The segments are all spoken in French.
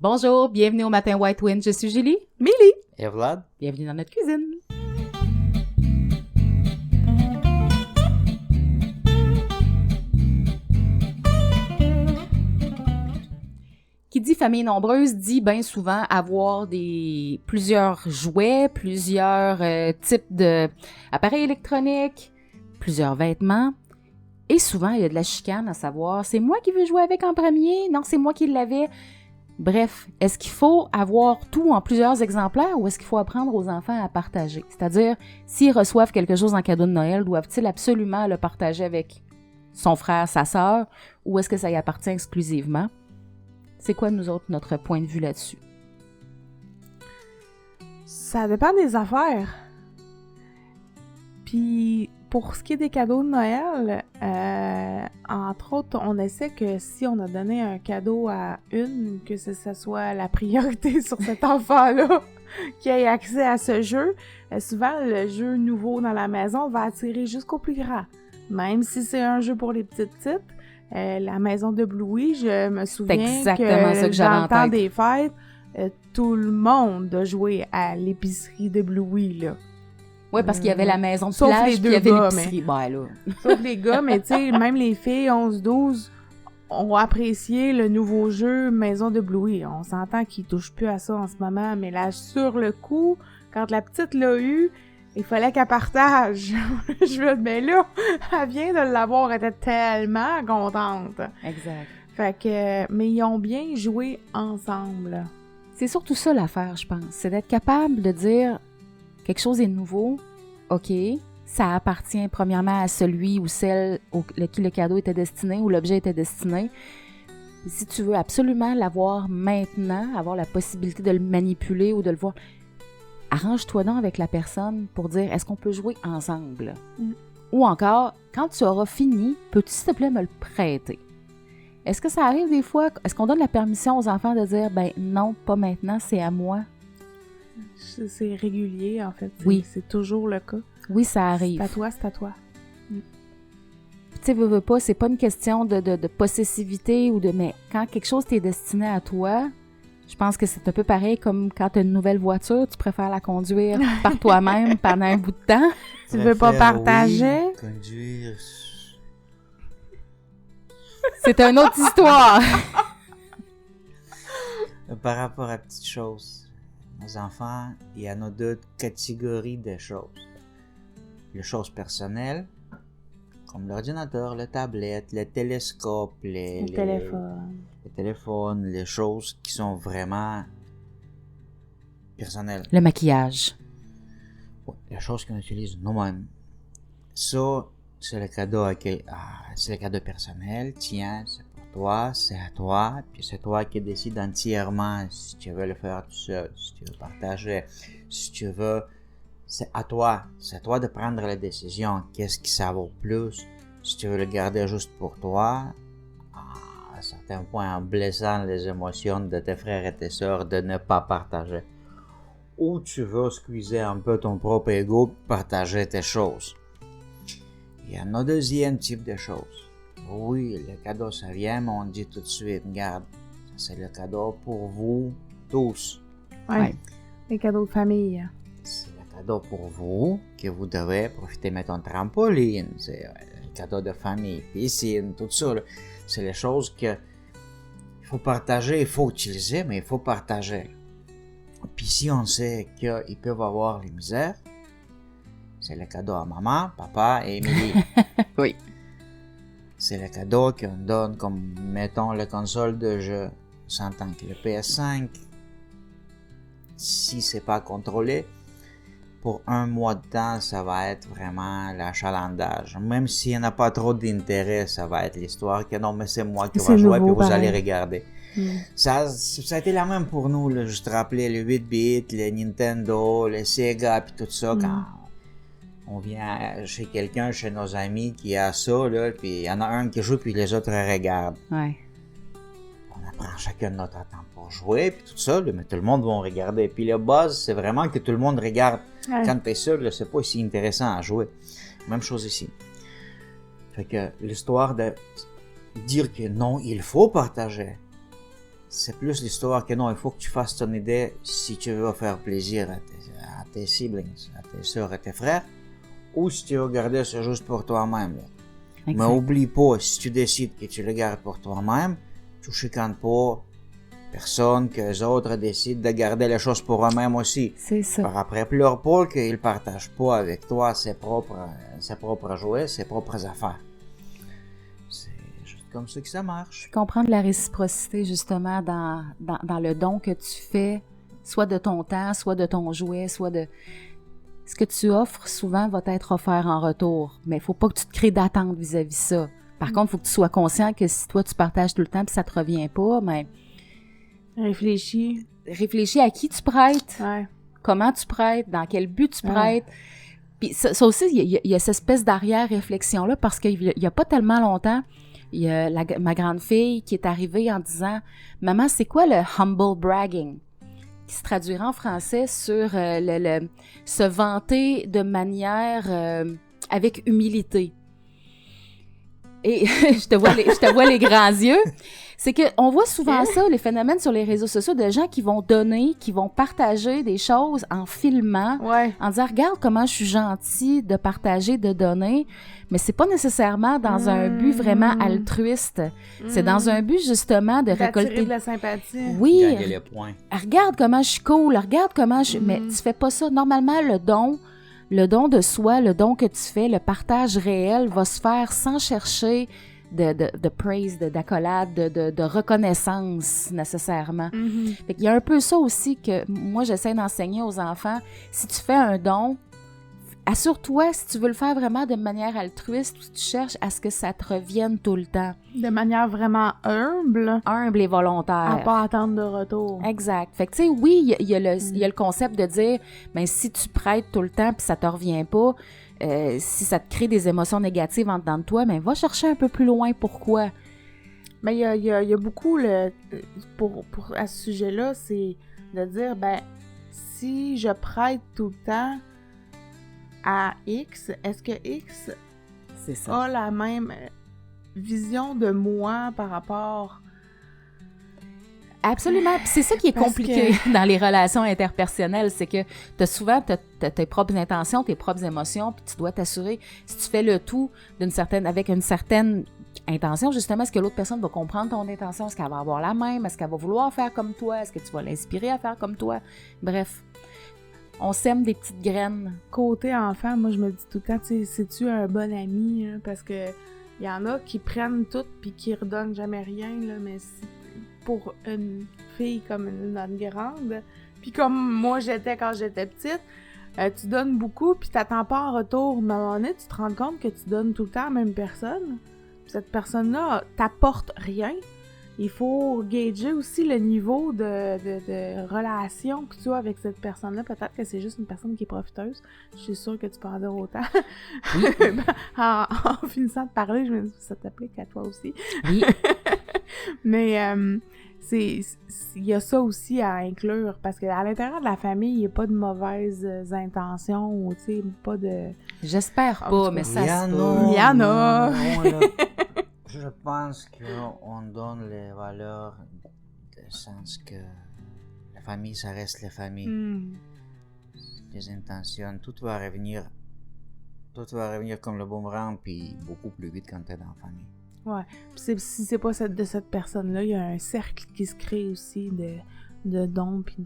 Bonjour, bienvenue au Matin White Wind, je suis Julie. Milly! Et Vlad? Bienvenue dans notre cuisine. Qui dit famille nombreuse dit bien souvent avoir plusieurs jouets, plusieurs types d'appareils électroniques, plusieurs vêtements. Et souvent, il y a de la chicane à savoir, c'est moi qui veux jouer avec en premier? Non, c'est moi qui l'avais. Bref, est-ce qu'il faut avoir tout en plusieurs exemplaires ou est-ce qu'il faut apprendre aux enfants à partager? C'est-à-dire, s'ils reçoivent quelque chose en cadeau de Noël, doivent-ils absolument le partager avec son frère, sa sœur, ou est-ce que ça y appartient exclusivement? C'est quoi, nous autres, notre point de vue là-dessus? Ça dépend des affaires. Puis, pour ce qui est des cadeaux de Noël, entre autres, on essaie que si on a donné un cadeau à une, que ce soit la priorité sur cet enfant-là qui ait accès à ce jeu. Souvent, le jeu nouveau dans la maison va attirer jusqu'au plus grand. Même si c'est un jeu pour les petites. La maison de Bluey, je me souviens que dans le temps des fêtes, tout le monde a joué à l'épicerie de Bluey, là. Oui, parce qu'il y avait la maison de sauf plage, les puis il y avait gars, l'épicerie. Ben, là. Sauf les gars, mais tu sais, même les filles 11-12 ont apprécié le nouveau jeu Maison de Bluey. On s'entend qu'ils touchent plus à ça en ce moment, mais là, sur le coup, quand la petite l'a eu, il fallait qu'elle partage. Je veux dire, mais là, elle vient de l'avoir, elle était tellement contente. Exact. Fait que, mais ils ont bien joué ensemble. C'est surtout ça l'affaire, je pense. C'est d'être capable de dire quelque chose est nouveau, OK, ça appartient premièrement à celui ou celle qui le cadeau était destiné ou l'objet était destiné. Si tu veux absolument l'avoir maintenant, avoir la possibilité de le manipuler ou de le voir, arrange-toi donc avec la personne pour dire est-ce qu'on peut jouer ensemble? Ou encore, quand tu auras fini, peux-tu s'il te plaît me le prêter? Est-ce que ça arrive des fois? Est-ce qu'on donne la permission aux enfants de dire ben non, pas maintenant, c'est à moi? C'est régulier, en fait. Oui. C'est toujours le cas. Oui, ça arrive. C'est à toi, c'est à toi. Tu sais, veux pas, c'est pas une question de possessivité ou de... Mais quand quelque chose t'est destiné à toi, je pense que c'est un peu pareil comme quand t'as une nouvelle voiture, tu préfères la conduire par toi-même pendant un bout de temps. Tu veux pas partager? Oui, conduire. C'est une autre histoire. Par rapport à petites choses, nos enfants, il y en a deux catégories de choses. Les choses personnelles, comme l'ordinateur, la tablette, le télescope, Le téléphone. les téléphones, les choses qui sont vraiment personnelles. Le maquillage. Ouais, les choses qu'on utilise nous-mêmes. Ça, c'est le cadeau c'est le cadeau personnel. Tiens, c'est pour toi, c'est à toi, puis c'est toi qui décides entièrement si tu veux le faire tout seul, si tu veux partager, si tu veux, c'est à toi. C'est à toi de prendre la décision. Qu'est-ce qui ça vaut plus? Si tu veux le garder juste pour toi, à certains points en blessant les émotions de tes frères et tes sœurs de ne pas partager. Ou tu veux squeezer un peu ton propre ego, partager tes choses. Il y a un deuxième type de choses. Oui, le cadeau ça vient, mais on dit tout de suite, regarde, c'est le cadeau pour vous tous. Ouais. Les cadeaux de famille. C'est le cadeau pour vous, que vous devez profiter, mettons, trampoline, c'est le cadeau de famille, piscine, tout ça. Là. C'est les choses que il faut partager, il faut utiliser, mais il faut partager. Puis si on sait qu'ils peuvent avoir les misères, c'est le cadeau à maman, papa et Émilie. Oui. C'est le cadeau qu'on donne comme, mettons, la console de jeu. On s'entend que le PS5, si c'est pas contrôlé, pour un mois de temps, ça va être vraiment l'achalandage. Même s'il n'y en a pas trop d'intérêt, ça va être l'histoire que non, mais c'est moi qui vais jouer, puis vous allez regarder. Ça a été la même pour nous, là. Je te rappelais le 8-bit, le Nintendo, le Sega, puis tout ça, quand on vient chez quelqu'un, chez nos amis qui a ça, là, puis il y en a un qui joue, puis les autres regardent. Ouais. On apprend chacun notre temps pour jouer, puis tout ça, là, mais tout le monde va regarder. Puis le buzz, c'est vraiment que tout le monde regarde. Ouais. Quand t'es seul, là, c'est pas si intéressant à jouer. Même chose ici. Fait que l'histoire de dire que non, il faut partager. c'est plus l'histoire que non, il faut que tu fasses ton idée si tu veux faire plaisir à tes siblings, à tes soeurs et tes frères, ou si tu veux garder ça juste pour toi-même. Là. Mais oublie pas, si tu décides que tu le gardes pour toi-même, tu chicanes pas personne, que les autres décident de garder les choses pour eux-mêmes aussi. C'est ça. Par après, pleure pas qu'ils partagent pas avec toi ses propres jouets, ses propres affaires. C'est juste comme ça que ça marche. Comprendre la réciprocité, justement, dans le don que tu fais, soit de ton temps, soit de ton jouet, soit de... Ce que tu offres, souvent, va être offert en retour. Mais il ne faut pas que tu te crées d'attente vis-à-vis ça. Par contre, il faut que tu sois conscient que si toi, tu partages tout le temps et ça ne te revient pas, mais... Réfléchis à qui tu prêtes, ouais. comment tu prêtes, dans quel but tu prêtes. Puis ça aussi, il y a cette espèce d'arrière-réflexion-là, parce qu'il n'y a pas tellement longtemps, il y a ma grande fille qui est arrivée en disant « Maman, c'est quoi le humble bragging? » qui se traduira en français sur se vanter de manière avec humilité. Et je te vois les grands yeux. C'est que on voit souvent ça, les phénomènes sur les réseaux sociaux de gens qui vont donner, qui vont partager des choses en filmant, en disant « Regarde comment je suis gentil de partager, de donner », mais c'est pas nécessairement dans un but vraiment altruiste. C'est dans un but justement de récolter de la sympathie. Oui. Gagner les points. Regarde comment je suis cool, regarde comment je... Mais tu fais pas ça. Normalement, le don de soi, le don que tu fais, le partage réel va se faire sans chercher de praise, d'accolade, de reconnaissance nécessairement. Fait qu'il y a un peu ça aussi que moi j'essaie d'enseigner aux enfants. Si tu fais un don, assure-toi, si tu veux le faire vraiment de manière altruiste, tu cherches à ce que ça te revienne tout le temps. De manière vraiment humble. Humble et volontaire. À pas attendre de retour. Exact. Fait que tu sais, oui, il y a le concept de dire, ben si tu prêtes tout le temps puis ça te revient pas, si ça te crée des émotions négatives en dedans de toi, ben va chercher un peu plus loin pourquoi. Mais il y a beaucoup, à ce sujet-là, c'est de dire, ben si je prête tout le temps à X, est-ce que X a la même vision de moi par rapport... Absolument. Puis c'est ça qui est compliqué dans les relations interpersonnelles, c'est que t'as souvent tes propres intentions, tes propres émotions, puis tu dois t'assurer, si tu fais le tout avec une certaine intention, justement, est-ce que l'autre personne va comprendre ton intention? Est-ce qu'elle va avoir la même? Est-ce qu'elle va vouloir faire comme toi? Est-ce que tu vas l'inspirer à faire comme toi? Bref. On sème des petites graines. Côté enfant, moi, je me dis tout le temps, tu sais, c'est-tu un bon ami? Hein? Parce que il y en a qui prennent tout puis qui redonnent jamais rien, là, mais pour une fille comme notre grande, puis comme moi j'étais quand j'étais petite, tu donnes beaucoup puis t'attends pas en retour. Mais à un moment donné, tu te rends compte que tu donnes tout le temps à la même personne. Puis cette personne-là t'apporte rien. Il faut gager aussi le niveau de relation que tu as avec cette personne-là. Peut-être que c'est juste une personne qui est profiteuse. Je suis sûre que tu peux en dire autant. en finissant de parler, je me dis ça t'applique à toi aussi. Oui. Mais il y a ça aussi à inclure, parce qu'à l'intérieur de la famille, il n'y a pas de mauvaises intentions, ou tu sais, pas de... J'espère pas, mais ça se peut. Il y en a! Je pense qu'on donne les valeurs dans le sens que la famille, ça reste la famille. Les intentions, tout va revenir comme le boomerang, puis beaucoup plus vite quand t'es dans la famille. Ouais. Puis si c'est pas de cette personne-là, il y a un cercle qui se crée aussi de dons puis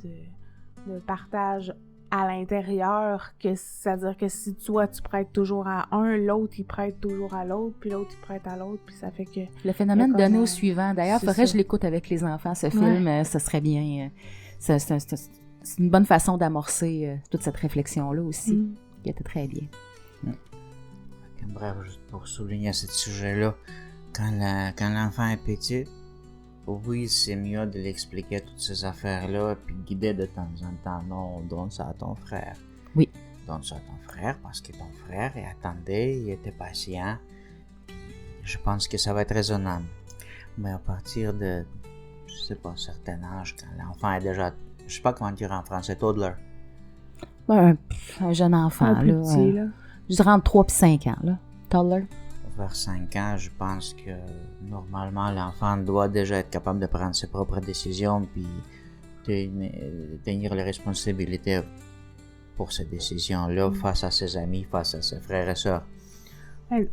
de partage à l'intérieur, c'est-à-dire que si toi tu prêtes toujours à un, l'autre il prête toujours à l'autre, puis l'autre il prête à l'autre, puis ça fait que... Le phénomène donné au suivant. D'ailleurs, faudrait que je l'écoute avec les enfants, ce film, ça serait bien. C'est une bonne façon d'amorcer toute cette réflexion-là aussi, qui était très bien. Bref, juste pour souligner ce sujet-là, quand l'enfant est petit, oui, c'est mieux de l'expliquer toutes ces affaires-là, puis de guider de temps en temps. Non, donne ça à ton frère. Oui. Donne ça à ton frère, parce que ton frère, il attendait, il était patient. Puis je pense que ça va être raisonnable. Mais à partir de, je sais pas, un certain âge, quand l'enfant est déjà, je sais pas comment dire en français, toddler. Ben, un jeune enfant, un plus petit, là. Je dirais entre 3 et 5 ans, là. Toddler. vers 5 ans, je pense que normalement l'enfant doit déjà être capable de prendre ses propres décisions puis tenir les responsabilités pour ces décisions-là face à ses amis, face à ses frères et sœurs.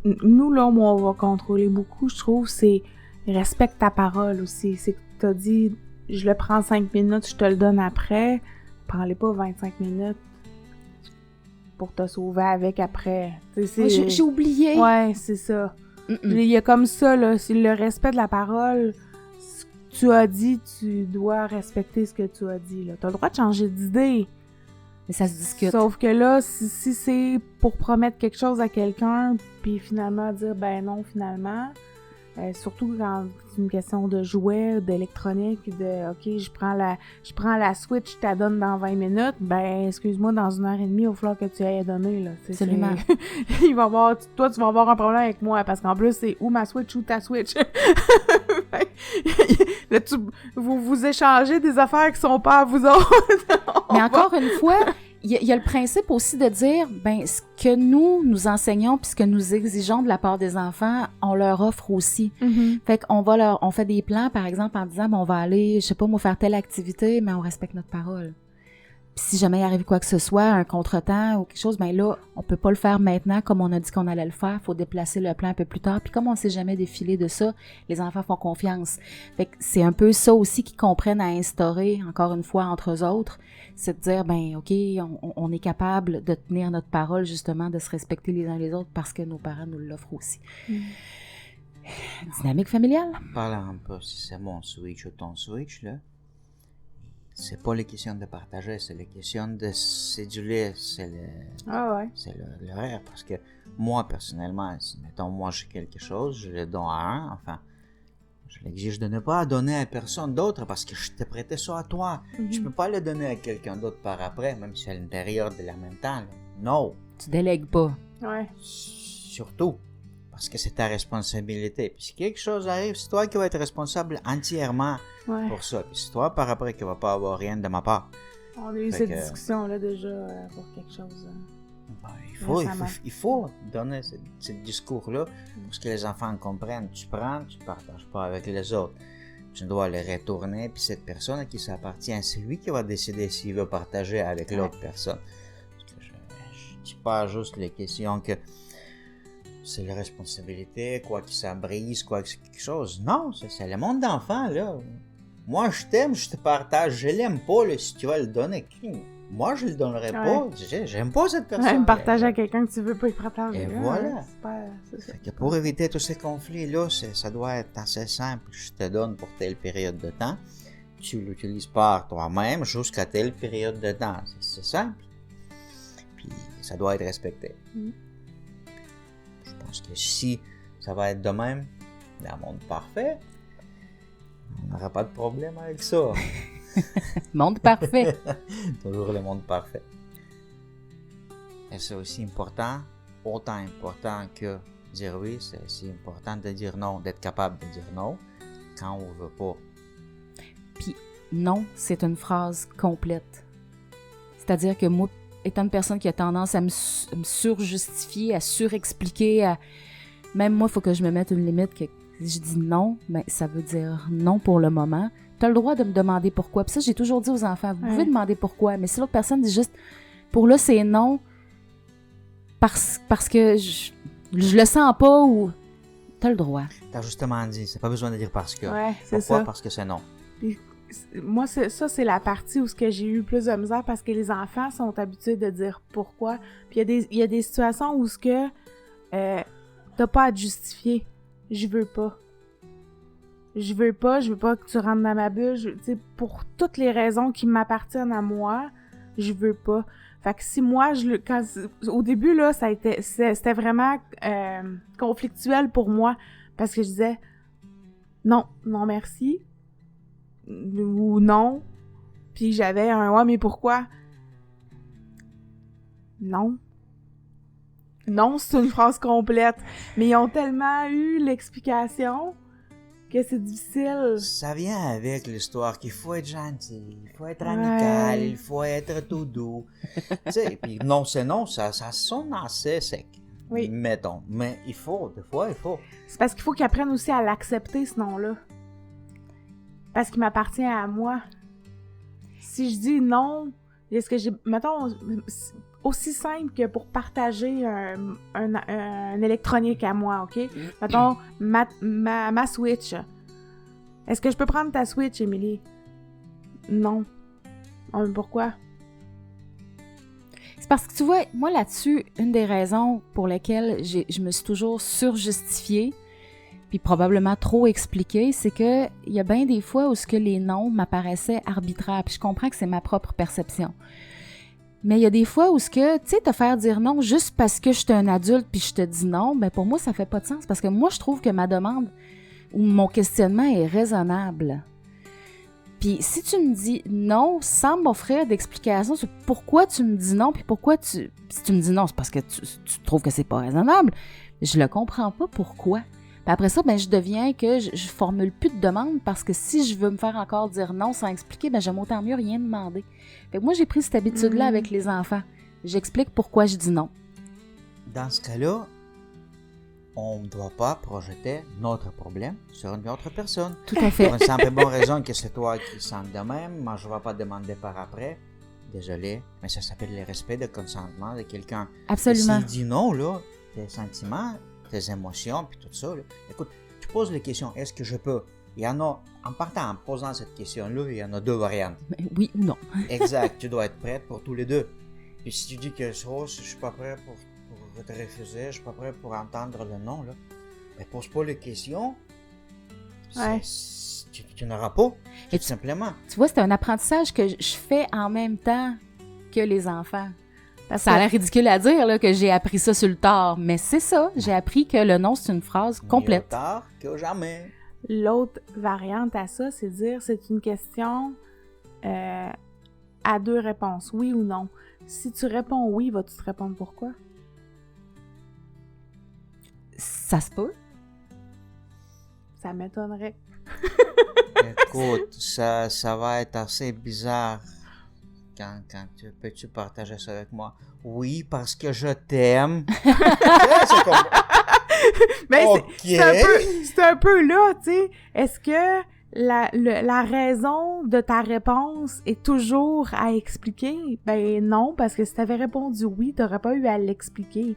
Nous, là, moi, on va contrôler beaucoup, je trouve, c'est respecte ta parole aussi. C'est que t'as dit, je le prends 5 minutes, je te le donne après. Prends-les pas 25 minutes pour te sauver avec après. J'ai oublié. Ouais, c'est ça. Il y a comme ça, là, c'est le respect de la parole. Ce que tu as dit, tu dois respecter ce que tu as dit, là. T'as le droit de changer d'idée. Mais ça se discute. Sauf que là, si c'est pour promettre quelque chose à quelqu'un, puis finalement dire, ben non, finalement, surtout quand c'est une question de jouets, d'électronique, de, OK, je prends la Switch, je te la donne dans 20 minutes, ben, excuse-moi, dans 1h30, il va falloir que tu ailles la donner, là. Absolument. Toi, tu vas avoir un problème avec moi, parce qu'en plus, c'est ou ma Switch ou ta Switch. Là, vous échangez des affaires qui sont pas à vous autres. Mais encore une fois, il y a le principe aussi de dire, ben, ce que nous enseignons puis ce que nous exigeons de la part des enfants, on leur offre aussi. Mm-hmm. Fait qu'on on fait des plans, par exemple, en disant, ben, on va aller, je sais pas, moi, faire telle activité, mais on respecte notre parole. Puis si jamais il arrive quoi que ce soit, un contretemps ou quelque chose, ben là, on peut pas le faire maintenant comme on a dit qu'on allait le faire. Faut déplacer le plan un peu plus tard. Puis comme on s'est jamais défilé de ça, les enfants font confiance. Fait que c'est un peu ça aussi qu'ils comprennent à instaurer, encore une fois, entre eux autres. C'est de dire, ben OK, on est capable de tenir notre parole, justement, de se respecter les uns les autres parce que nos parents nous l'offrent aussi. Dynamique familiale. Parlant un peu si c'est mon Switch ou ton Switch, là, c'est pas la question de partager, c'est la question de séduire, c'est l'horaire. Parce que moi, personnellement, si, mettons, moi j'ai quelque chose, je le donne à un, enfin, je l'exige de ne pas donner à personne d'autre parce que je t'ai prêté ça à toi. Mm-hmm. Je peux pas le donner à quelqu'un d'autre par après, même si à l'intérieur de la même temps. Là. Non. Tu délègues pas. Ouais. Surtout. Parce que c'est ta responsabilité. Puis si quelque chose arrive, c'est toi qui vas être responsable entièrement pour ça. Puis c'est toi par après qui va pas avoir rien de ma part. On a eu cette discussion-là déjà pour quelque chose. Ben, il faut donner ce discours-là pour que les enfants comprennent. Tu prends, tu partages pas avec les autres. Tu dois le retourner. Puis cette personne à qui ça appartient, c'est lui qui va décider s'il veut partager avec l'autre personne. Parce que je dis pas juste les questions que c'est la responsabilité, quoi que ça brise, quoi que c'est quelque chose. Non, c'est le monde d'enfant, là. Moi, je t'aime, je te partage. Je l'aime pas, là, si tu vas le donner. Moi, je le donnerai pas. J'aime pas cette personne. Ouais, partager à quelqu'un que tu veux pas y partager. Et voilà. C'est que pour éviter tous ces conflits-là, ça doit être assez simple. Je te donne pour telle période de temps. Tu l'utilises par toi-même jusqu'à telle période de temps. C'est simple. Puis, ça doit être respecté. Je pense que si ça va être de même, dans le monde parfait, on n'aura pas de problème avec ça. Monde parfait. Toujours le monde parfait. Et c'est aussi important, autant important que dire oui, c'est aussi important de dire non, d'être capable de dire non quand on veut pas. Puis non, c'est une phrase complète. C'est-à-dire que moi, étant une personne qui a tendance à me surjustifier, à surexpliquer, même moi, il faut que je me mette une limite que si je dis non, ben, ça veut dire non pour le moment. Tu as le droit de me demander pourquoi. Puis ça, j'ai toujours dit aux enfants, vous pouvez demander pourquoi, mais si l'autre personne dit juste, pour là, c'est non, parce que je le sens pas ou... Tu as le droit. Tu as justement dit, c'est pas besoin de dire parce que. Ouais, c'est pourquoi? ça. Parce que c'est non. Puis, moi, c'est la partie où j'ai eu plus de misère parce que les enfants sont habitués de dire pourquoi. Puis il y a des situations où t'as pas à te justifier. Je veux pas. Je veux pas que tu rentres dans ma bulle. Pour toutes les raisons qui m'appartiennent à moi, je veux pas. Fait que si moi, au début, là, c'était vraiment conflictuel pour moi parce que je disais non merci. Ou non. Puis j'avais un « ouais, mais pourquoi? » Non. Non, c'est une phrase complète. Mais ils ont tellement eu l'explication que c'est difficile. Ça vient avec l'histoire qu'il faut être gentil, il faut être amical, il faut être tout doux. Tu sais, puis non, c'est non, ça sonne assez sec. Oui. Mettons. Mais des fois, il faut. C'est parce qu'il faut qu'ils apprennent aussi à l'accepter, ce nom-là. Parce qu'il m'appartient à moi. Si je dis non, est-ce que j'ai... Mettons, aussi simple que pour partager un électronique à moi, OK? Mettons, ma Switch. Est-ce que je peux prendre ta Switch, Émilie? Non. Oh, mais pourquoi? C'est parce que tu vois, moi là-dessus, une des raisons pour lesquelles je me suis toujours surjustifiée, puis probablement trop expliquée, c'est que il y a bien des fois où ce que les noms m'apparaissaient arbitraires, puis je comprends que c'est ma propre perception. Mais il y a des fois où ce que, tu sais, te faire dire non juste parce que je suis un adulte puis je te dis non, ben pour moi, ça fait pas de sens, parce que moi, je trouve que ma demande ou mon questionnement est raisonnable. Puis si tu me dis non sans m'offrir d'explication sur pourquoi tu me dis non, puis pourquoi si tu me dis non, c'est parce que tu trouves que c'est pas raisonnable, je le comprends pas pourquoi. Puis après ça, ben je deviens que je formule plus de demandes parce que si je veux me faire encore dire non sans expliquer, ben j'aime autant mieux rien demander. Fait que moi, j'ai pris cette habitude-là avec les enfants. J'explique pourquoi je dis non. Dans ce cas-là, on ne doit pas projeter notre problème sur une autre personne. Tout à fait. Pour une simple bonne raison que c'est toi qui sens de même, moi je ne vais pas demander par après. Désolé, mais ça s'appelle le respect de consentement de quelqu'un. Absolument. S'il dit non, là, tes sentiments, tes émotions, puis tout ça, là, écoute, tu poses les questions, est-ce que je peux? Il y en a, en partant, en posant cette question-là, il y en a deux variantes. Oui ou non. Exact, tu dois être prête pour tous les deux. Puis si tu dis que je suis pas prêt pour te refuser, je suis pas prêt pour entendre le non, là, ben pose pas les questions. Ouais. Tu n'auras pas, Et tout simplement. Tu vois, c'est un apprentissage que je fais en même temps que les enfants. Parce Ça a que- l'air ridicule à dire là, que j'ai appris ça sur le tard, mais c'est ça. J'ai appris que le non, c'est une phrase complète. Mieux tard que jamais. L'autre variante à ça, c'est dire c'est une question à deux réponses, oui ou non. Si tu réponds oui, vas-tu te répondre pourquoi? Ça se peut. Ça m'étonnerait. Écoute, ça va être assez bizarre quand peux-tu partager ça avec moi? Oui, parce que je t'aime. C'est comme... Mais Ok. c'est un peu là, tu sais. Est-ce que la raison de ta réponse est toujours à expliquer? Ben non, parce que si t'avais répondu oui, t'aurais pas eu à l'expliquer.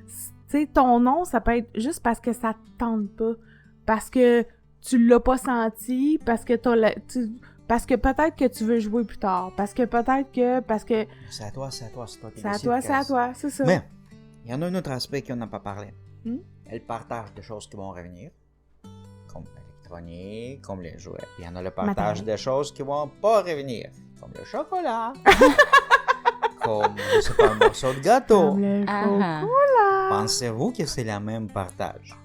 Tu sais, ton non, ça peut être juste parce que ça te tente pas. Parce que tu l'as pas senti, parce que parce que peut-être que tu veux jouer plus tard. Parce que C'est à toi qui c'est à décides, toi, Cass. c'est ça. Mais, il y en a un autre aspect qu'on n'a pas parlé. Hmm? Elle partage des choses qui vont revenir, comme l'électronique, comme les jouets. Puis il y en a le partage Matériel. des choses qui vont pas revenir, comme le chocolat, comme, je sais pas, un morceau de gâteau. Comme le Ah, chocolat. Pensez-vous que c'est le même partage?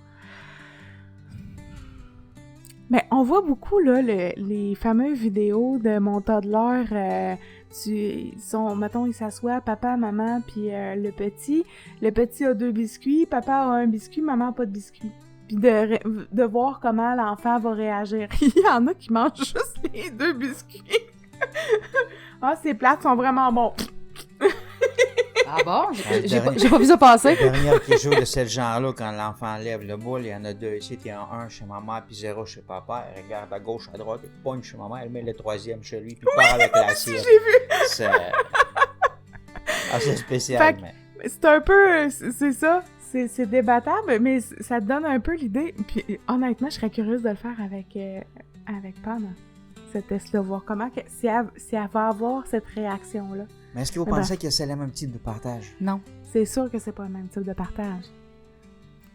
Mais on voit beaucoup là les fameuses vidéos de mon toddler. Mettons, il s'assoit, papa, maman, puis le petit. Le petit a 2 biscuits, papa a un biscuit, maman a pas de biscuit. Puis de voir comment l'enfant va réagir. Il y en a qui mangent juste les 2 biscuits. Ah, ces plats sont vraiment bons. Ah bon? Le J'ai dernier- pas vu ça passer. Le dernier qui joue de ce genre-là, quand l'enfant lève le bol, il y en a 2 ici, il y en a un chez maman, puis 0 chez papa. Elle regarde à gauche, à droite, elle pogne chez maman, elle met le 3e chez lui, puis part avec l'assiette. C'est assez spécial, Fait que- mais... C'est un peu... C'est ça. C'est débattable, mais ça te donne un peu l'idée. Puis honnêtement, je serais curieuse de le faire avec Pam. Ce test-là, voir comment... Si elle va avoir cette réaction-là. Mais est-ce que vous Ben, pensez que c'est le même type de partage? Non. C'est sûr que c'est pas le même type de partage.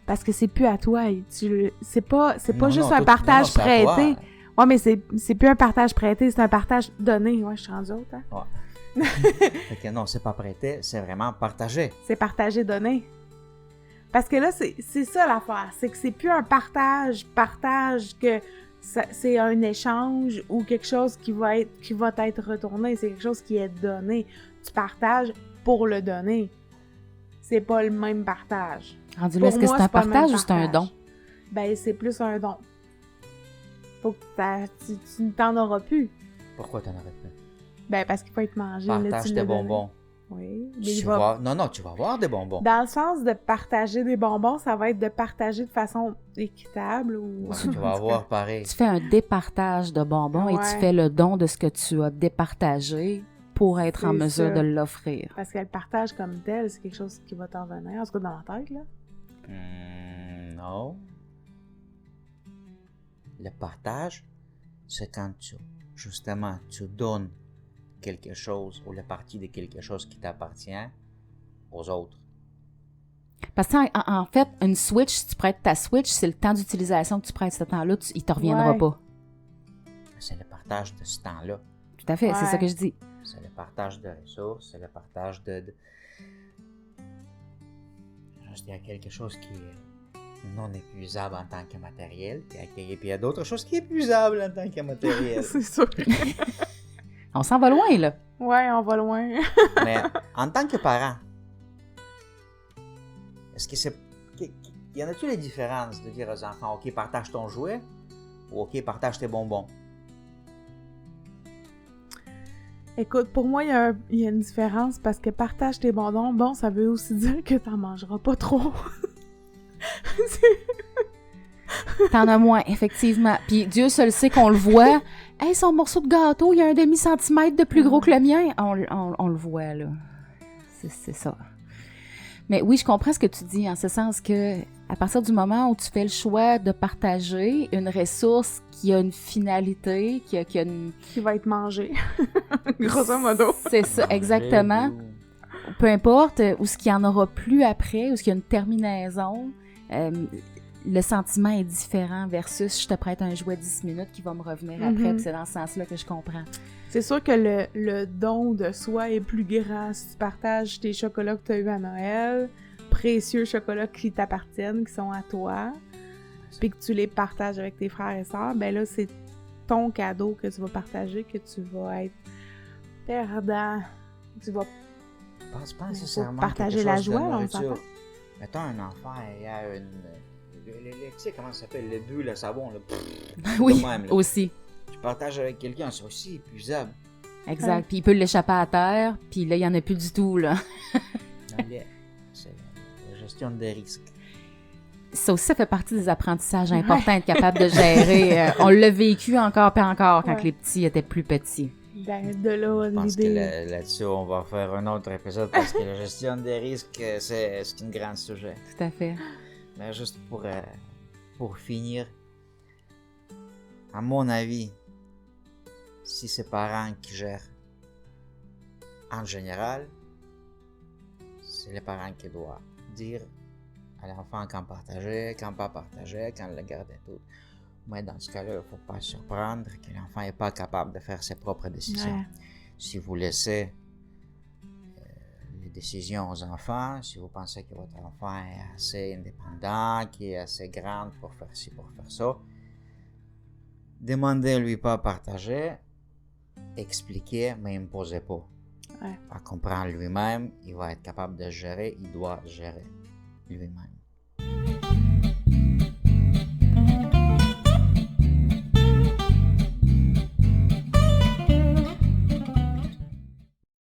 Parce que c'est plus à toi. C'est pas Non, juste non, un tout- partage non, c'est à toi. prêté. Ouais, mais c'est plus un partage prêté, c'est un partage donné. Ouais, je suis rendue autre, hein? Fait que non, c'est pas prêté, c'est vraiment partagé. C'est partagé donné. Parce que là, c'est ça l'affaire. C'est que c'est plus un partage que c'est un échange ou quelque chose qui va être retourné. C'est quelque chose qui est donné. Tu partages pour le donner. C'est pas le même partage. Rendu là, Pour est-ce que moi, c'est un pas le même partage ou c'est un partage. don? Ben, c'est plus un don. Faut que tu ne t'en auras plus. Pourquoi t'en aurais plus? Ben, parce qu'il faut être mangé. là, Partage tu tes l'as donné. bonbons. Oui. Mais Tu vas avoir des bonbons. Dans le sens de partager des bonbons, ça va être de partager de façon équitable ou... Ouais, tu vas avoir pareil. Tu fais un départage de bonbons et tu Ouais. fais le don de ce que tu as départagé pour être en C'est mesure ça. de l'offrir. Parce que le partage comme tel, c'est quelque chose qui va t'en venir, en tout cas dans ma tête, là. Non. Le partage, c'est quand justement, tu donnes quelque chose ou la partie de quelque chose qui t'appartient aux autres. Parce que en fait, une Switch, si tu prêtes ta Switch, c'est le temps d'utilisation que tu prêtes ce temps-là, il te reviendra Ouais. pas. C'est le partage de ce temps-là. Tout à fait, c'est Ouais. ça que je dis. C'est le partage de ressources, c'est le partage de... Il y a quelque chose qui est non épuisable en tant que matériel, et puis il y a d'autres choses qui sont épuisables en tant que matériel. C'est sûr. On s'en va loin, là. Ouais, on va loin. Mais en tant que parent, est-ce que c'est... Y en a-tu les différences de dire aux enfants, OK, partage ton jouet, ou OK, partage tes bonbons? Écoute, pour moi, il y a une différence parce que partage tes bonbons, bon, ça veut aussi dire que t'en mangeras pas trop. T'en as moins, effectivement. Puis Dieu seul sait qu'on le voit. Hey, son morceau de gâteau, il y a un demi-centimètre de plus gros que le mien. On le voit, là. C'est ça. Mais oui, je comprends ce que tu dis, en ce sens que à partir du moment où tu fais le choix de partager une ressource qui a une finalité, qui a une... Qui va être mangé. Grosso modo. C'est ça, exactement. Peu importe, ou ce qu'il n'y en aura plus après, ou ce qu'il y a une terminaison, le sentiment est différent versus je te prête un jouet 10 minutes qui va me revenir après, puis c'est dans ce sens-là que je comprends. C'est sûr que le don de soi est plus grand si tu partages tes chocolats que tu as eu à Noël, précieux chocolats qui t'appartiennent, qui sont à toi, puis que tu les partages avec tes frères et sœurs, ben là, c'est ton cadeau que tu vas partager, que tu vas être perdant. Tu vas Pas nécessairement partager quelque la chose de joie, on nourriture. s'entend. Mettons un enfant, il y a une... Tu sais comment ça s'appelle, le but, le savon, là. Oui, de même, là. aussi. Tu partages avec quelqu'un, c'est aussi épuisable. Exact. Ouais. Puis il peut l'échapper à terre, puis là, il n'y en a plus du tout, là. C'est la gestion des risques. Ça aussi, ça fait partie des apprentissages importants, être capable de gérer. On l'a vécu encore et encore quand Ouais. les petits étaient plus petits. Ben, de là, Je pense que l'idée. là-dessus, on va faire un autre épisode parce que la gestion des risques, c'est un grand sujet. Tout à fait. Mais juste pour finir, à mon avis, si c'est parents qui gèrent, en général, c'est les parents qui doivent dire à l'enfant quand partager, quand pas partager, quand le garder tout. Mais dans ce cas-là, il ne faut pas surprendre que l'enfant n'est pas capable de faire ses propres décisions. Ouais. Si vous laissez les décisions aux enfants, si vous pensez que votre enfant est assez indépendant, qu'il est assez grand pour faire ci, pour faire ça, demandez-lui pas à partager, expliquez, mais imposez pas. Ouais. À comprendre lui-même, il va être capable de gérer, il doit gérer lui-même.